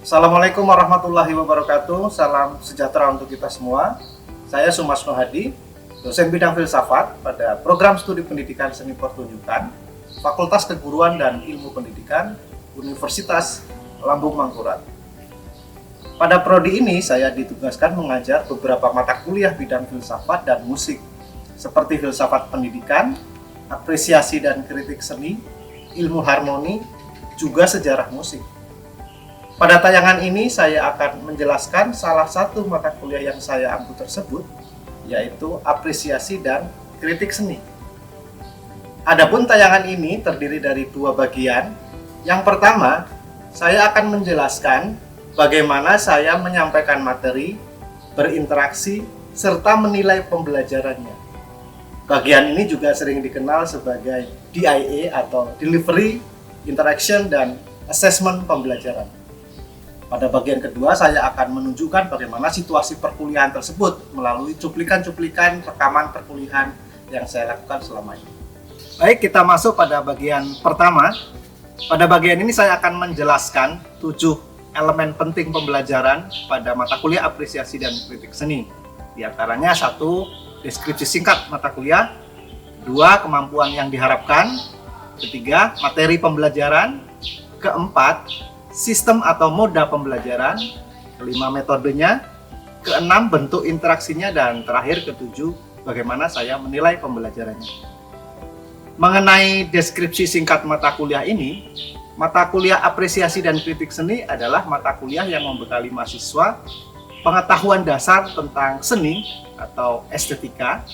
Assalamualaikum warahmatullahi wabarakatuh. Salam sejahtera untuk kita semua. Saya Sumasno Hadi, dosen bidang filsafat pada program studi pendidikan seni pertunjukan, Fakultas Keguruan dan Ilmu Pendidikan, Universitas Lambung Mangkurat. Pada prodi ini saya ditugaskan mengajar beberapa mata kuliah bidang filsafat dan musik, seperti filsafat pendidikan, apresiasi dan kritik seni, ilmu harmoni, juga sejarah musik. Pada tayangan ini saya akan menjelaskan salah satu mata kuliah yang saya ampu tersebut, yaitu apresiasi dan kritik seni. Adapun tayangan ini terdiri dari dua bagian. Yang pertama, saya akan menjelaskan bagaimana saya menyampaikan materi, berinteraksi, serta menilai pembelajarannya. Bagian ini juga sering dikenal sebagai DIA atau Delivery, Interaction, dan Assessment Pembelajaran. Pada bagian kedua, saya akan menunjukkan bagaimana situasi perkuliahan tersebut melalui cuplikan-cuplikan rekaman perkuliahan yang saya lakukan selama ini. Baik, kita masuk pada bagian pertama. Pada bagian ini saya akan menjelaskan 7 elemen penting pembelajaran pada mata kuliah apresiasi dan kritik seni. Di antaranya 1, deskripsi singkat mata kuliah, 2, kemampuan yang diharapkan, 3, materi pembelajaran, 4, sistem atau moda pembelajaran, 5, metodenya, 6, bentuk interaksinya, dan terakhir 7, bagaimana saya menilai pembelajarannya. Mengenai deskripsi singkat mata kuliah ini, mata kuliah apresiasi dan kritik seni adalah mata kuliah yang membekali mahasiswa pengetahuan dasar tentang seni atau estetika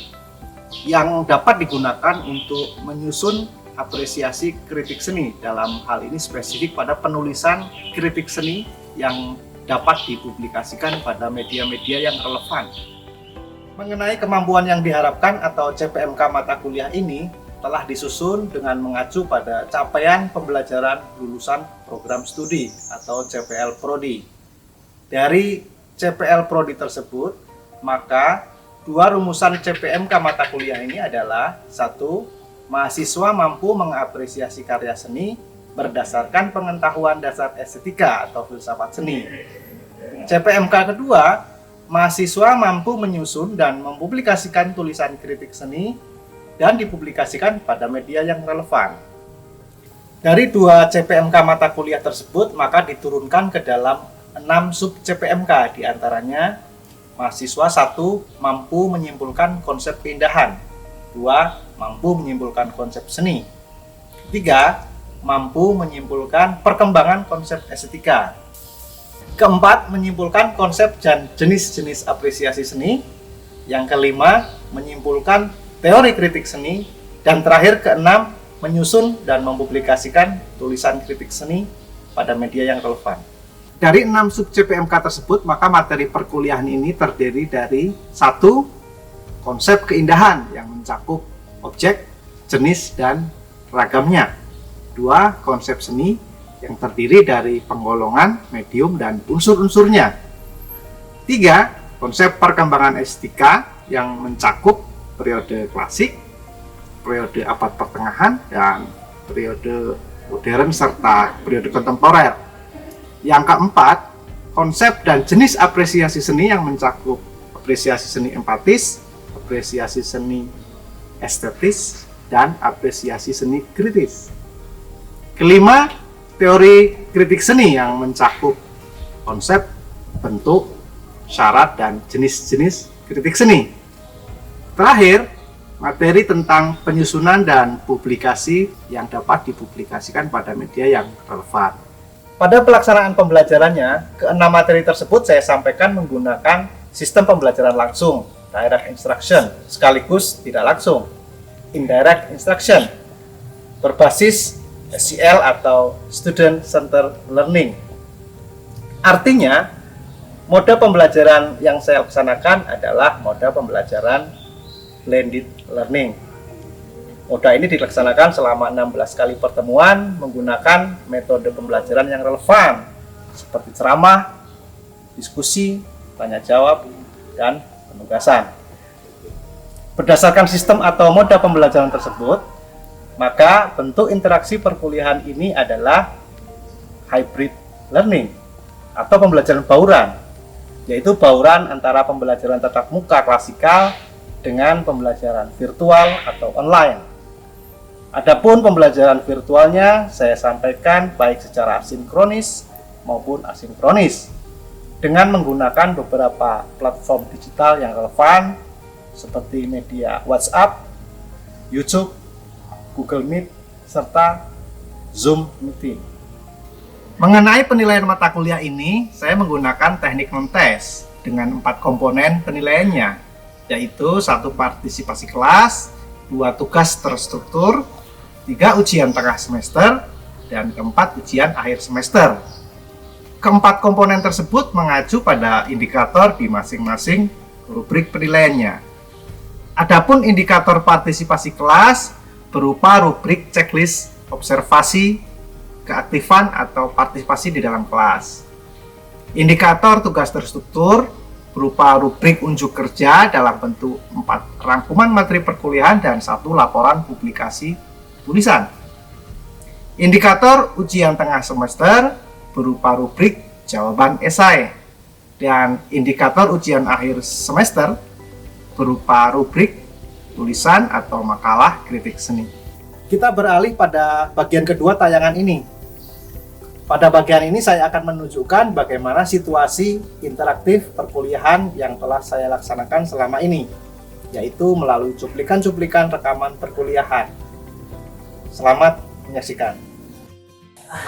yang dapat digunakan untuk menyusun apresiasi kritik seni, dalam hal ini spesifik pada penulisan kritik seni yang dapat dipublikasikan pada media-media yang relevan. Mengenai kemampuan yang diharapkan atau CPMK mata kuliah ini telah disusun dengan mengacu pada capaian pembelajaran lulusan program studi atau CPL Prodi. Dari CPL Prodi tersebut, maka 2 rumusan CPMK mata kuliah ini adalah: 1, mahasiswa mampu mengapresiasi karya seni berdasarkan pengetahuan dasar estetika atau filsafat seni. CPMK kedua, mahasiswa mampu menyusun dan mempublikasikan tulisan kritik seni dan dipublikasikan pada media yang relevan. Dari 2 CPMK mata kuliah tersebut, maka diturunkan ke dalam 6 sub CPMK, diantaranya mahasiswa 1 mampu menyimpulkan konsep keindahan, 2 mampu menyimpulkan konsep seni, 3 mampu menyimpulkan perkembangan konsep estetika, 4 menyimpulkan konsep dan jenis-jenis apresiasi seni, yang kelima menyimpulkan teori kritik seni, dan terakhir ke-6 menyusun dan mempublikasikan tulisan kritik seni pada media yang relevan. Dari 6 sub CPMK tersebut, maka materi perkuliahan ini terdiri dari 1, konsep keindahan yang mencakup objek, jenis, dan ragamnya. 2, konsep seni yang terdiri dari penggolongan, medium, dan unsur-unsurnya. 3, konsep perkembangan estetika yang mencakup periode klasik, periode abad pertengahan, dan periode modern serta periode kontemporer. Yang keempat, konsep dan jenis apresiasi seni yang mencakup apresiasi seni empatis, apresiasi seni estetis, dan apresiasi seni kritis. Kelima, teori kritik seni yang mencakup konsep, bentuk, syarat, dan jenis-jenis kritik seni. Terakhir, materi tentang penyusunan dan publikasi yang dapat dipublikasikan pada media yang relevan. Pada pelaksanaan pembelajarannya, ke-6 materi tersebut saya sampaikan menggunakan sistem pembelajaran langsung, direct instruction, sekaligus tidak langsung, indirect instruction, berbasis SCL atau Student Centered Learning. Artinya, mode pembelajaran yang saya laksanakan adalah mode pembelajaran blended learning. Mode ini dilaksanakan selama 16 kali pertemuan menggunakan metode pembelajaran yang relevan, seperti ceramah, diskusi, tanya jawab, dan penugasan. Berdasarkan sistem atau moda pembelajaran tersebut, maka bentuk interaksi perkuliahan ini adalah hybrid learning. atau pembelajaran bauran, yaitu bauran antara pembelajaran tatap muka klasikal dengan pembelajaran virtual atau online. Adapun pembelajaran virtualnya saya sampaikan baik secara sinkronis maupun asinkronis dengan menggunakan beberapa platform digital yang relevan seperti media WhatsApp, YouTube, Google Meet, serta Zoom Meeting. Mengenai penilaian mata kuliah ini, saya menggunakan teknik non-tes dengan 4 komponen penilaiannya, yaitu 1 partisipasi kelas, 2 tugas terstruktur, 3 ujian tengah semester, dan 4 ujian akhir semester. Keempat komponen tersebut mengacu pada indikator di masing-masing rubrik penilaiannya. Adapun indikator partisipasi kelas berupa rubrik checklist observasi, keaktifan atau partisipasi di dalam kelas. Indikator tugas terstruktur berupa rubrik unjuk kerja dalam bentuk 4 rangkuman materi perkuliahan dan 1 laporan publikasi tulisan. Indikator ujian tengah semester berupa rubrik jawaban esai, dan indikator ujian akhir semester berupa rubrik tulisan atau makalah kritik seni. Kita beralih pada bagian kedua tayangan ini. Pada bagian ini saya akan menunjukkan bagaimana situasi interaktif perkuliahan yang telah saya laksanakan selama ini, yaitu melalui cuplikan-cuplikan rekaman perkuliahan. Selamat menyaksikan.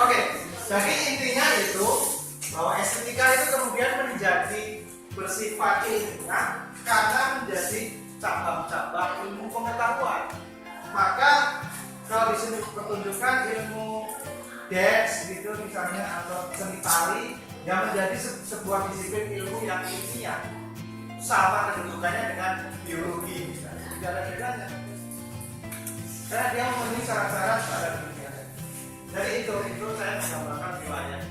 Oke, jadi intinya itu bahwa estetika itu kemudian menjadi bersifat ilmiah karena menjadi cabang-cabang ilmu pengetahuan. Maka kalau di sini pertunjukan ilmu dance gitu misalnya atau seni tari yang menjadi sebuah disiplin ilmu yang ilmiah, sama kedudukannya dengan biologi misalnya, tidak ada bedanya karena dia memenuhi syarat-syarat standar ilmiah. Jadi itu saya menggambarkan wilayah.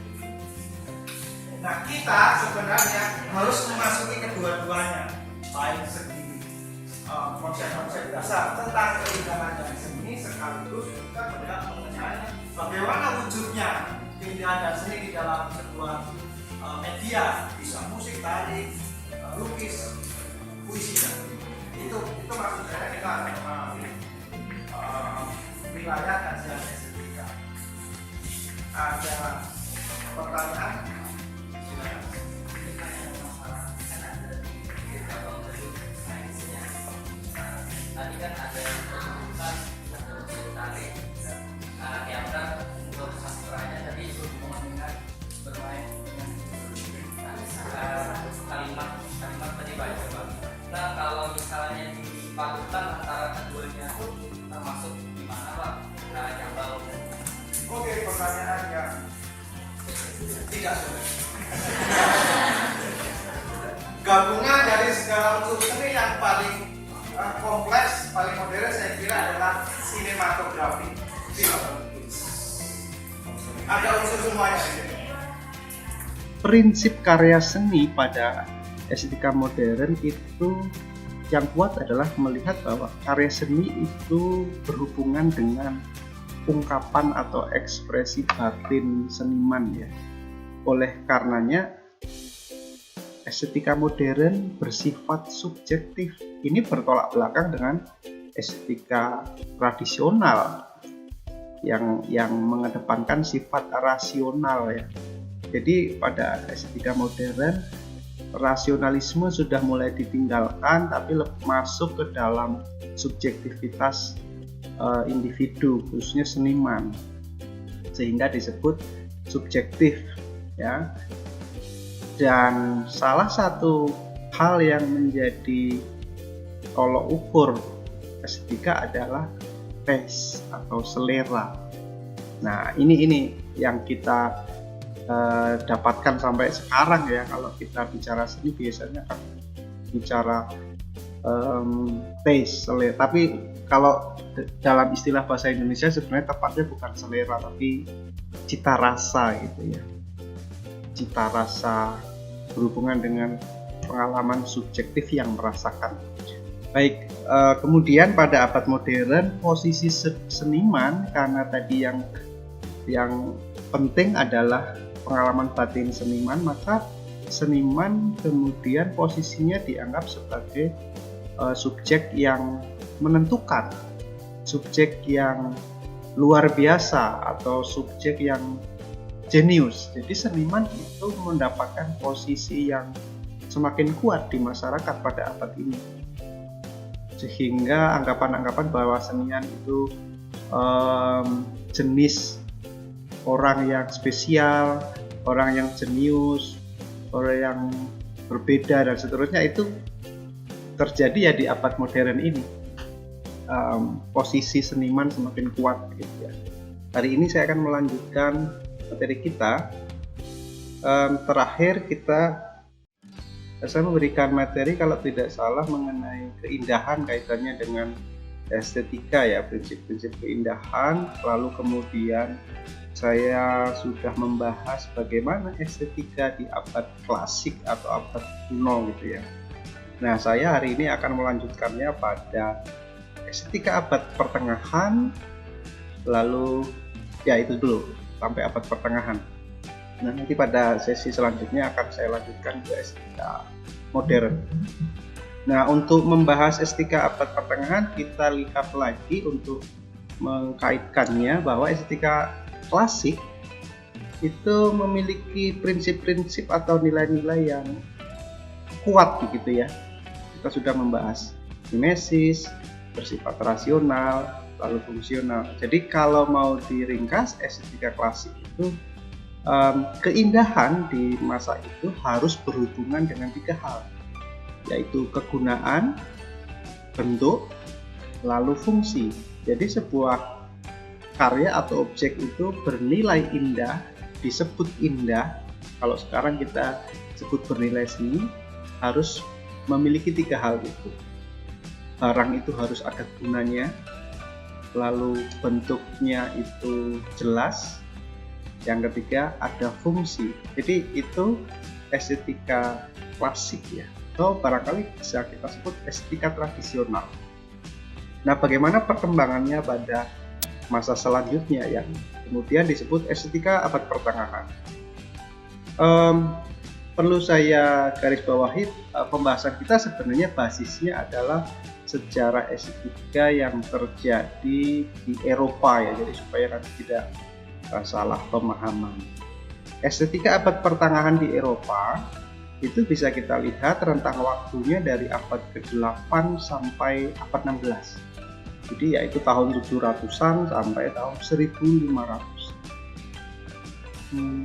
Nah, kita sebenarnya harus memasuki kedua-duanya, baik segi konsep-konsep dasar tentang keindahan dan seni sekaligus juga berhak mengenai bagaimana wujudnya keindahan dan seni di dalam sebuah media, bisa musik, tari, lukis, puisi. Itu maksud saya kita akan memahami wilayah kajian estetika. Ada pertanyaan? Tadi kan ada pertunjukan tarik, teater untuk sastranya tadi berhubungan dengan bermain kalimat tadi Pak coba. Nah kalau misalnya dipadukan antara keduanya itu termasuk di mana Pak? Yang baru. Oke, pertanyaan yang tidak sulit. Gabungan dari segala unsur seni yang paling kompleks, paling modern saya kira adalah sinematografi, film. Ada unsur semuanya di sini. Prinsip karya seni pada estetika modern itu yang kuat adalah melihat bahwa karya seni itu berhubungan dengan ungkapan atau ekspresi batin seniman ya. Oleh karenanya estetika modern bersifat subjektif. Ini bertolak belakang dengan estetika tradisional yang mengedepankan sifat rasional ya. Jadi pada estetika modern rasionalisme sudah mulai ditinggalkan tapi masuk ke dalam subjektivitas individu, khususnya seniman, sehingga disebut subjektif ya. Dan salah satu hal yang menjadi tolok ukur estetika adalah taste atau selera. Nah ini yang kita dapatkan sampai sekarang ya. Kalau kita bicara seni biasanya kan bicara taste, selera. Tapi kalau dalam istilah bahasa Indonesia sebenarnya tepatnya bukan selera tapi cita rasa gitu ya. Cita rasa berhubungan dengan pengalaman subjektif yang merasakan. Baik, kemudian pada abad modern posisi seniman karena tadi yang penting adalah pengalaman batin seniman, maka seniman kemudian posisinya dianggap sebagai subjek yang menentukan, subjek yang luar biasa atau subjek yang jenius. Jadi seniman itu mendapatkan posisi yang semakin kuat di masyarakat pada abad ini, sehingga anggapan-anggapan bahwa seniman itu jenis orang yang spesial, orang yang jenius, orang yang berbeda dan seterusnya itu terjadi ya di abad modern ini. Posisi seniman semakin kuat gitu ya. Hari ini saya akan melanjutkan materi kita. Terakhir saya memberikan materi kalau tidak salah mengenai keindahan kaitannya dengan estetika ya, prinsip-prinsip keindahan. Lalu kemudian saya sudah membahas bagaimana estetika di abad klasik atau abad kuno gitu ya. Nah, saya hari ini akan melanjutkannya pada estetika abad pertengahan, lalu ya itu dulu sampai abad pertengahan. Nah, nanti pada sesi selanjutnya akan saya lanjutkan ke estetika modern. Nah, untuk membahas estetika abad pertengahan, kita lihat lagi untuk mengkaitkannya bahwa estetika klasik itu memiliki prinsip-prinsip atau nilai-nilai yang kuat begitu ya. Kita sudah membahas mimesis, bersifat rasional, lalu fungsional. Jadi kalau mau diringkas, estetika klasik itu keindahan di masa itu harus berhubungan dengan 3 hal, yaitu kegunaan, bentuk, lalu fungsi. Jadi sebuah karya atau objek itu bernilai indah, disebut indah. Kalau sekarang kita sebut bernilai seni, harus memiliki 3 hal itu. Barang itu harus ada gunanya, lalu bentuknya itu jelas, yang ketiga ada fungsi. Jadi itu estetika klasik ya, atau barangkali bisa kita sebut estetika tradisional. Nah, bagaimana perkembangannya pada masa selanjutnya yang kemudian disebut estetika abad pertengahan? Perlu saya garis bawahi, pembahasan kita sebenarnya basisnya adalah sejarah estetika yang terjadi di Eropa ya, jadi supaya nanti tidak salah pemahaman. Estetika abad pertengahan di Eropa itu bisa kita lihat rentang waktunya dari abad ke-8 sampai abad 16. Jadi yaitu tahun 700-an sampai tahun 1500.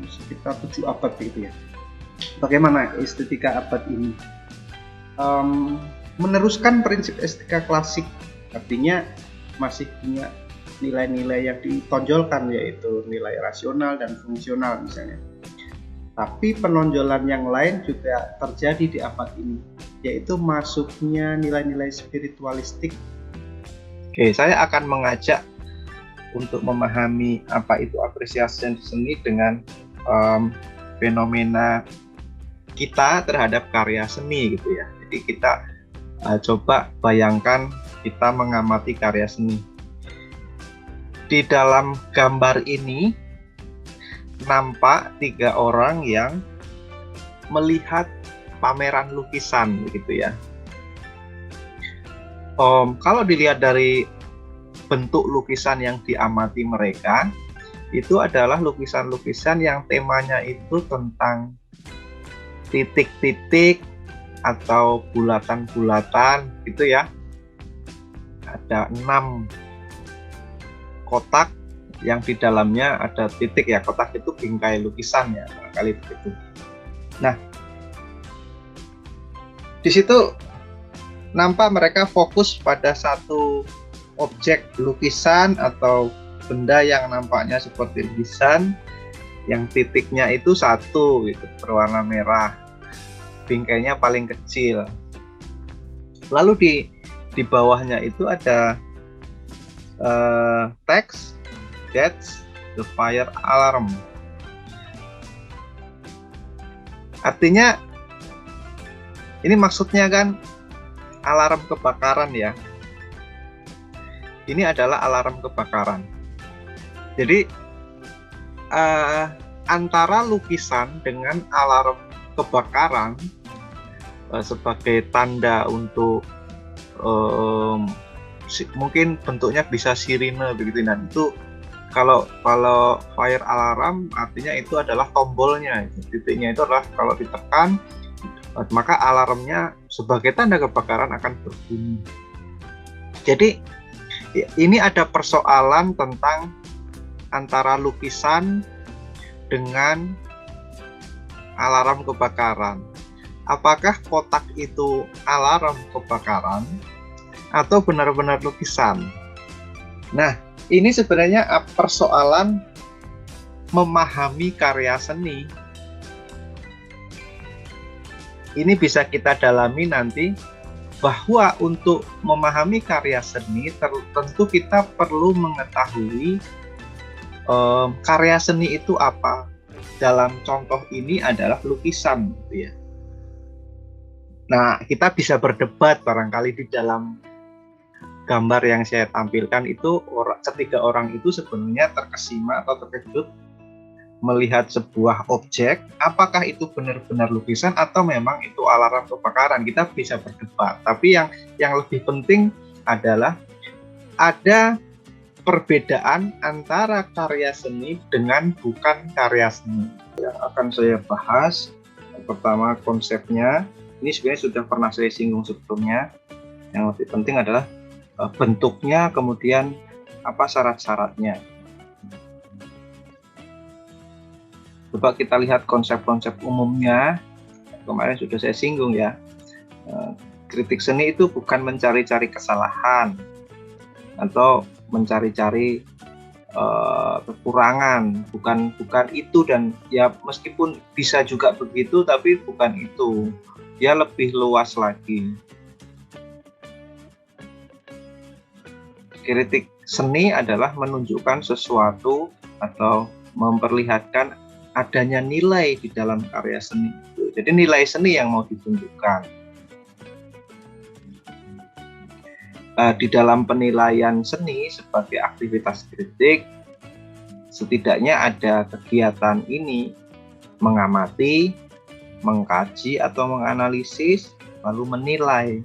Sekitar 7 abad gitu ya. Bagaimana estetika abad ini? Meneruskan prinsip estetika klasik, artinya masih punya nilai-nilai yang ditonjolkan, yaitu nilai rasional dan fungsional misalnya. Tapi penonjolan yang lain juga terjadi di abad ini, yaitu masuknya nilai-nilai spiritualistik. Oke, saya akan mengajak untuk memahami apa itu apresiasi seni dengan fenomena kita terhadap karya seni gitu ya. Jadi kita coba bayangkan kita mengamati karya seni. Di dalam gambar ini nampak 3 orang yang melihat pameran lukisan gitu ya. Kalau dilihat dari bentuk lukisan yang diamati mereka, itu adalah lukisan-lukisan yang temanya itu tentang titik-titik atau bulatan-bulatan gitu ya. Ada 6 kotak yang di dalamnya ada titik ya, kotak itu bingkai lukisan ya, barangkali begitu. Nah, di situ nampak mereka fokus pada satu objek lukisan atau benda yang nampaknya seperti lukisan, yang titiknya itu 1 gitu, berwarna merah, bingkainya paling kecil. Lalu di bawahnya itu ada teks "That's the fire alarm". Artinya ini maksudnya kan alarm kebakaran ya. Ini adalah alarm kebakaran. Jadi antara lukisan dengan alarm kebakaran sebagai tanda untuk mungkin bentuknya bisa sirine begitu. Nah itu kalau fire alarm artinya itu adalah tombolnya, titiknya itu adalah kalau ditekan maka alarmnya sebagai tanda kebakaran akan berbunyi. Jadi ini ada persoalan tentang antara lukisan dengan alarm kebakaran. Apakah kotak itu alarm kebakaran atau benar-benar lukisan? Nah, ini sebenarnya persoalan memahami karya seni. Ini bisa kita dalami nanti, bahwa untuk memahami karya seni tentu kita perlu mengetahui karya seni itu apa. Dalam contoh ini adalah lukisan, gitu ya. Nah, kita bisa berdebat barangkali di dalam gambar yang saya tampilkan itu ketiga orang itu sebenarnya terkesima atau terkejut melihat sebuah objek, apakah itu benar-benar lukisan atau memang itu alarm kebakaran. Kita bisa berdebat, tapi yang lebih penting adalah ada perbedaan antara karya seni dengan bukan karya seni. Yang akan saya bahas pertama konsepnya, ini sebenarnya sudah pernah saya singgung sebelumnya. Yang lebih penting adalah bentuknya, kemudian apa syarat-syaratnya. Coba kita lihat konsep-konsep umumnya. Kemarin sudah saya singgung ya. Kritik seni itu bukan mencari-cari kesalahan atau mencari-cari kekurangan, bukan itu. Dan ya meskipun bisa juga begitu, tapi bukan itu. Dia lebih luas lagi. Kritik seni adalah menunjukkan sesuatu atau memperlihatkan adanya nilai di dalam karya seni itu. Jadi nilai seni yang mau ditunjukkan. Di dalam penilaian seni sebagai aktivitas kritik, setidaknya ada kegiatan ini: mengamati, mengkaji atau menganalisis, lalu menilai.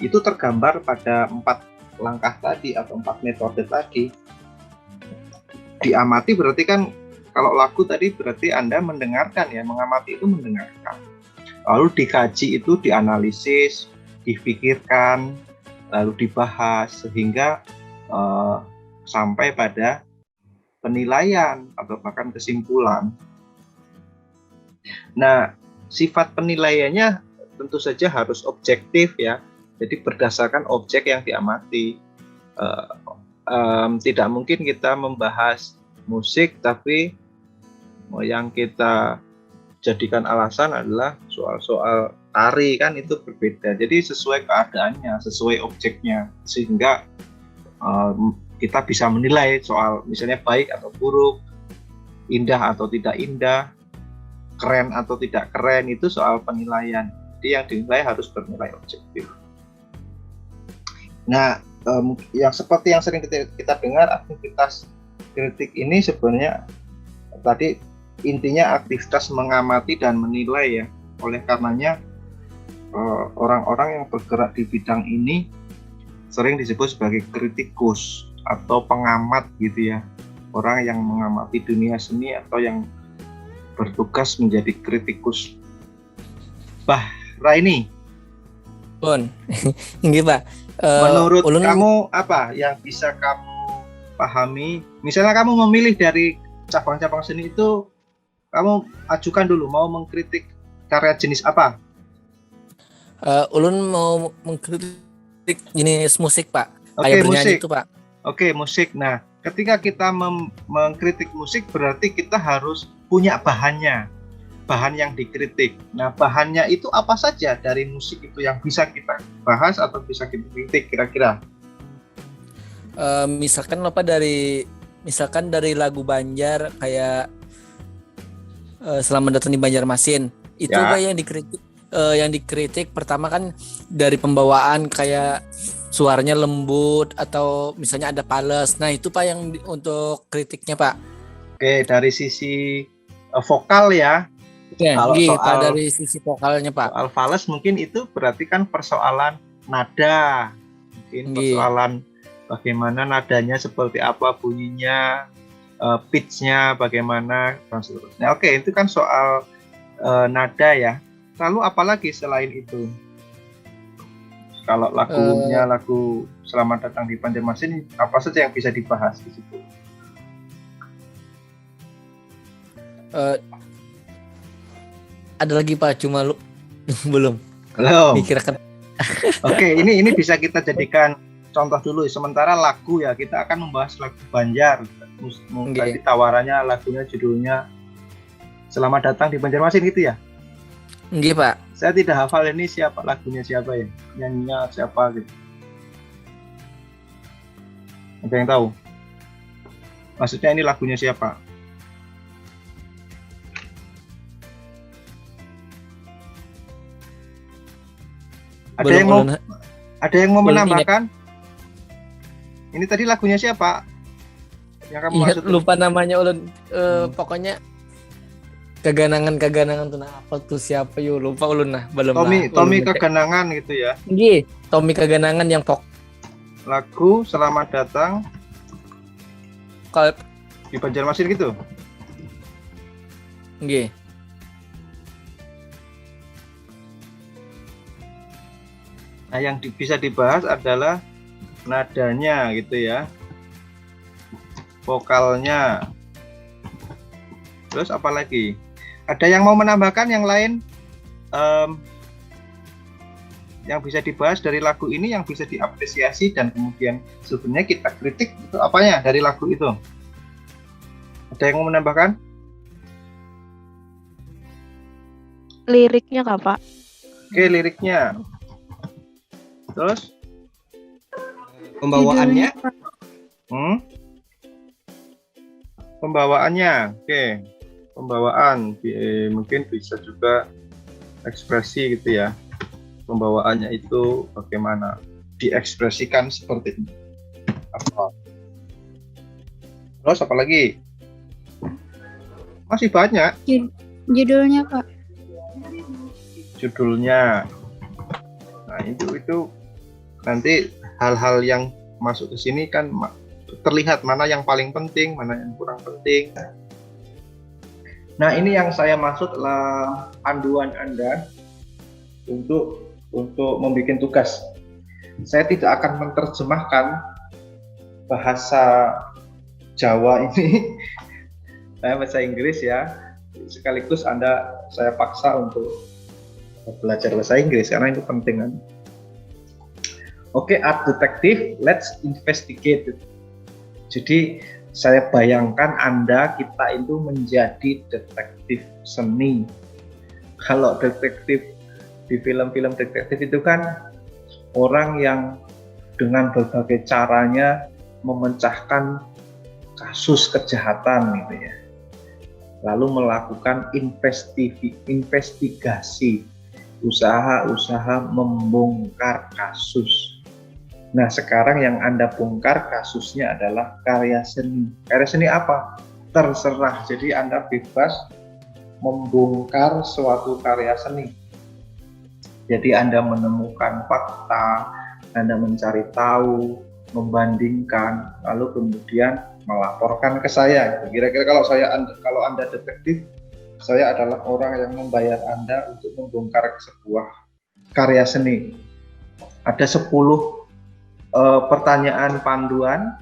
Itu tergambar pada 4 langkah tadi atau 4 metode tadi. Diamati berarti kan, kalau lagu tadi berarti Anda mendengarkan ya, mengamati itu mendengarkan. Lalu dikaji itu dianalisis, dipikirkan, lalu dibahas sehingga sampai pada penilaian atau bahkan kesimpulan. Nah, sifat penilaiannya tentu saja harus objektif ya. Jadi berdasarkan objek yang diamati. Tidak mungkin kita membahas musik tapi yang kita jadikan alasan adalah soal-soal tari, kan itu berbeda. Jadi sesuai keadaannya, sesuai objeknya, sehingga kita bisa menilai soal misalnya baik atau buruk, indah atau tidak indah, keren atau tidak keren. Itu soal penilaian. Jadi yang dinilai harus bernilai objektif. Nah, yang seperti yang sering kita dengar, aktivitas kritik ini sebenarnya tadi intinya aktivitas mengamati dan menilai ya. Oleh karenanya orang-orang yang bergerak di bidang ini sering disebut sebagai kritikus atau pengamat gitu ya. Orang yang mengamati dunia seni atau yang bertugas menjadi kritikus. Raini, Pun, ini Pak. Menurut kamu apa yang bisa kamu pahami? Misalnya kamu memilih dari cabang-cabang seni itu, kamu ajukan dulu mau mengkritik karya jenis apa? Ulun mau mengkritik jenis musik Pak. Oke, Kayak bernyanyi musik. itu Pak. Oke, musik. Nah, ketika kita mengkritik musik berarti kita harus punya bahannya. Bahan yang dikritik. Nah, bahannya itu apa saja dari musik itu yang bisa kita bahas atau bisa kita kritik kira-kira? Misalkan dari lagu Banjar kayak Selamat Datang di Banjarmasin. Itu Ya. Pak yang dikritik pertama kan dari pembawaan, kayak suaranya lembut atau misalnya ada fales. Nah, itu Pak yang untuk kritiknya Pak. Oke, dari sisi vokal ya. Ya, Kalau nggih, Pak, soal dari sisi vokalnya, Pak. soal fales mungkin itu berarti kan persoalan nada, mungkin Nggih. persoalan bagaimana nadanya, seperti apa bunyinya, pitch-nya bagaimana dan seterusnya. Oke, itu kan soal nada ya. Lalu apalagi selain itu? Kalau lagunya lagu Selamat Datang di Banjarmasin, apa saja yang bisa dibahas di situ? Ada lagi, Pak, cuma lu belum Belum. mikirkan. Oke, ini bisa kita jadikan contoh dulu. Sementara lagu ya, kita akan membahas lagu Banjar. Tadi tawarannya lagunya judulnya Selamat Datang di Banjarmasin gitu ya? Nggih, Pak. Saya tidak hafal ini siapa lagunya, siapa ya, nyanyinya siapa gitu. Ada yang tahu? Maksudnya ini lagunya siapa? Ada yang mau menambahkan? Ini tadi lagunya siapa? Yang kamu Iya, maksud? lupa namanya ulun. Pokoknya keganangan tuh, nah apa tuh, siapa yuk, lupa ulun nah, belum Tommy Keganangan gitu ya. Nggih, Tommy Keganangan yang lagu Selamat Datang kalau di Banjarmasin gitu. nggih. Nah, yang bisa dibahas adalah nadanya gitu ya, vokalnya. Terus apa lagi? Ada yang mau menambahkan yang lain yang bisa dibahas dari lagu ini, yang bisa diapresiasi dan kemudian sebenarnya kita kritik itu apanya dari lagu itu? Ada yang mau menambahkan? Liriknya Kak, Pak. Oke, liriknya. Terus pembawaannya? Pembawaannya, oke. Pembawaan mungkin bisa juga ekspresi gitu ya. Pembawaannya itu bagaimana diekspresikan seperti ini. Terus apa lagi? Masih banyak. Judulnya Pak. Judulnya. Nah, itu nanti hal-hal yang masuk ke sini kan terlihat mana yang paling penting, mana yang kurang penting. Nah, ini yang saya maksudlah panduan Anda untuk membuat tugas. Saya tidak akan menerjemahkan bahasa Jawa ini. Saya bahasa Inggris ya. Sekaligus saya paksa untuk belajar bahasa Inggris karena itu penting kan. Oke, art detective, let's investigate. Jadi saya bayangkan kita itu menjadi detektif seni. Kalau detektif di film-film detektif itu kan orang yang dengan berbagai caranya memecahkan kasus kejahatan gitu ya. Lalu melakukan investigasi, usaha membongkar kasus. Nah, sekarang yang Anda bongkar kasusnya adalah karya seni. Karya seni apa? Terserah. Jadi Anda bebas membongkar suatu karya seni. Jadi Anda menemukan fakta, Anda mencari tahu, membandingkan, lalu kemudian melaporkan ke saya. Kira-kira kalau Anda detektif, saya adalah orang yang membayar Anda untuk membongkar sebuah karya seni. Ada 10 pertanyaan panduan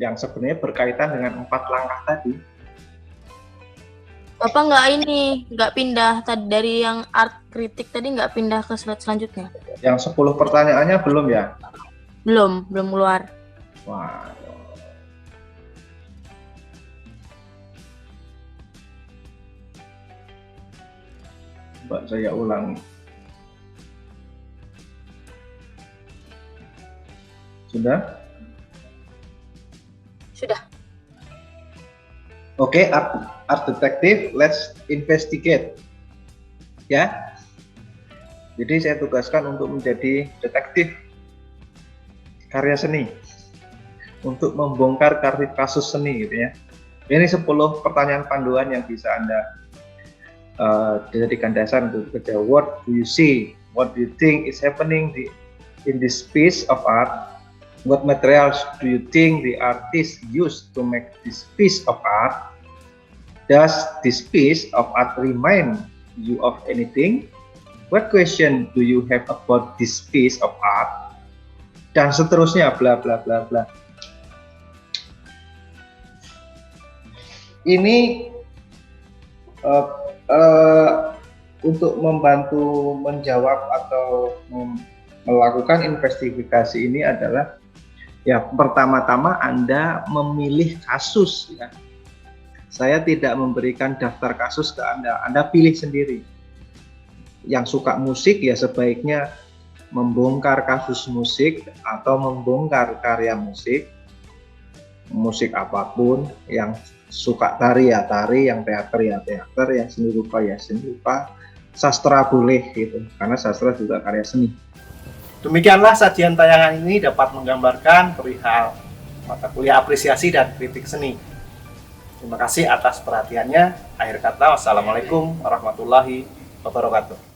yang sebenarnya berkaitan dengan 4 langkah tadi. Bapak nggak pindah tadi dari yang art kritik tadi, nggak pindah ke slide selanjutnya? Yang 10 pertanyaannya belum ya? Belum keluar. Wah. Coba saya ulangi. Sudah? Sudah. Oke, art detective, let's investigate. Ya. Jadi saya tugaskan untuk menjadi detektif karya seni. Untuk membongkar kasus seni gitu ya. Ini 10 pertanyaan panduan yang bisa Anda dijadikan dasar untuk kerja. What do you see? What do you think is happening in this piece of art? What materials do you think the artist used to make this piece of art? Does this piece of art remind you of anything? What question do you have about this piece of art? Dan seterusnya, bla bla bla bla. Ini untuk membantu menjawab atau melakukan investigasi ini adalah ya pertama-tama Anda memilih kasus ya. Saya tidak memberikan daftar kasus ke Anda. Anda pilih sendiri. Yang suka musik ya sebaiknya membongkar kasus musik atau membongkar karya musik. Musik apapun, yang suka tari ya tari, yang teater ya teater, yang seni rupa ya seni rupa, sastra boleh gitu, karena sastra juga karya seni. Demikianlah sajian tayangan ini dapat menggambarkan perihal mata kuliah apresiasi dan kritik seni. Terima kasih atas perhatiannya. Akhir kata, wassalamualaikum warahmatullahi wabarakatuh.